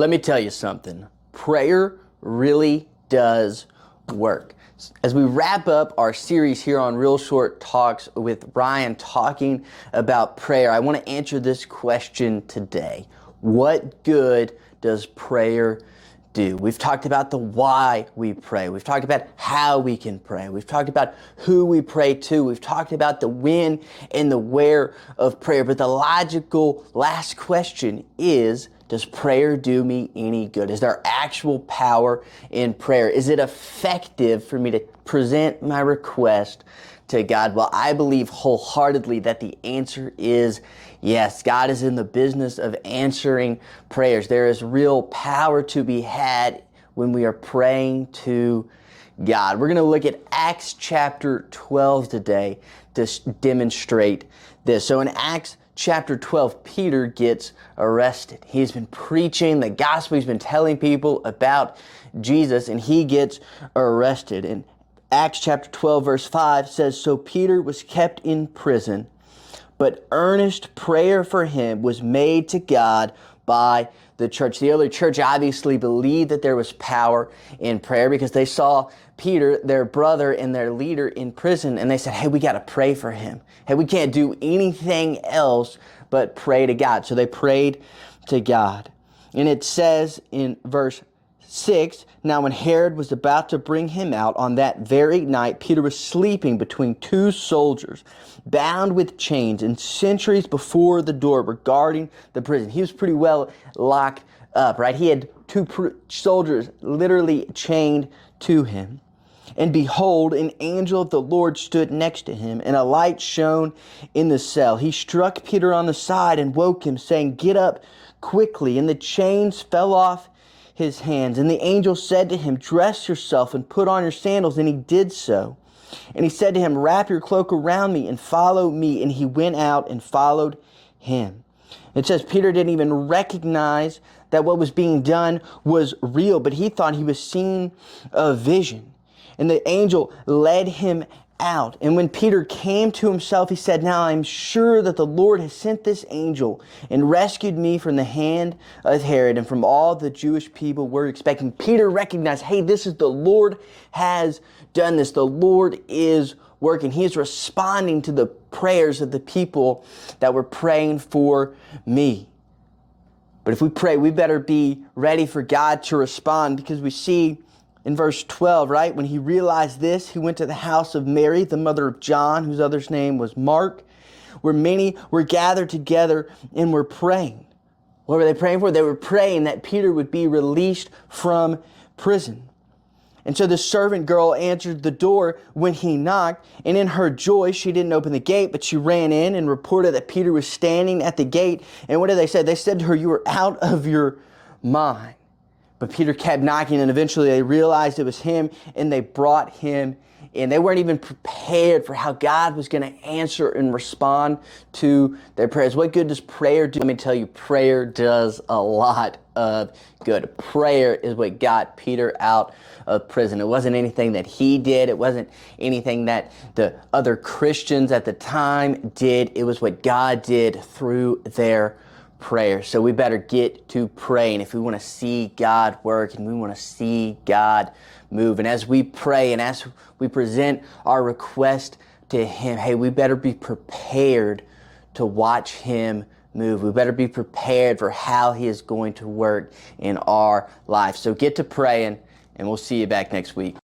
Let me tell you something. Prayer really does work. As we wrap up our series here on Real Short Talks with Ryan talking about prayer, I want to answer this question today. What good does prayer do? We've talked about the why we pray. We've talked about how we can pray. We've talked about who we pray to. We've talked about the when and the where of prayer. But the logical last question is, does prayer do me any good? Is there actual power in prayer? Is it effective for me to present my request to God? Well, I believe wholeheartedly that the answer is yes. God is in the business of answering prayers. There is real power to be had when we are praying to God. We're going to look at Acts chapter 12 today to demonstrate this. So in Acts chapter 12, Peter gets arrested. He's been preaching the gospel. He's been telling people about Jesus, and he gets arrested. And Acts chapter 12, verse 5 says, "So Peter was kept in prison, but earnest prayer for him was made to God by the church." The early church obviously believed that there was power in prayer because they saw Peter, their brother and their leader, in prison, and they said, hey, we got to pray for him. Hey, we can't do anything else but pray to God. So they prayed to God. And it says in verse 6, "Now when Herod was about to bring him out on that very night, Peter was sleeping between two soldiers, bound with chains, and sentries before the door were guarding the prison." He was pretty well locked up, right? He had two soldiers literally chained to him. "And behold, an angel of the Lord stood next to him, and a light shone in the cell. He struck Peter on the side and woke him, saying, 'Get up quickly.' And the chains fell off his hands. And the angel said to him, 'Dress yourself and put on your sandals.' And he did so. And he said to him, 'Wrap your cloak around me and follow me.' And he went out and followed him." It says Peter didn't even recognize that what was being done was real, but he thought he was seeing a vision. And the angel led him out. And when Peter came to himself, he said, "Now I'm sure that the Lord has sent this angel and rescued me from the hand of Herod and from all the Jewish people were expecting." Peter recognized, hey, this is the Lord has done this. The Lord is working. He is responding to the prayers of the people that were praying for me. But if we pray, we better be ready for God to respond, because we see in verse 12, right? When he realized this, he went to the house of Mary, the mother of John, whose other's name was Mark, where many were gathered together and were praying. What were they praying for? They were praying that Peter would be released from prison. And so the servant girl answered the door when he knocked, and in her joy, she didn't open the gate, but she ran in and reported that Peter was standing at the gate. And what did they say? They said to her, "You are out of your mind." But Peter kept knocking, and eventually they realized it was him, and they brought him in. They weren't even prepared for how God was going to answer and respond to their prayers. What good does prayer do? Let me tell you, prayer does a lot of good. Prayer is what got Peter out of prison. It wasn't anything that he did. It wasn't anything that the other Christians at the time did. It was what God did through their prayer. So we better get to praying if we want to see God work and we want to see God move. And as we pray and as we present our request to him, hey, we better be prepared to watch him move. We better be prepared for how he is going to work in our life. So get to praying, and we'll see you back next week.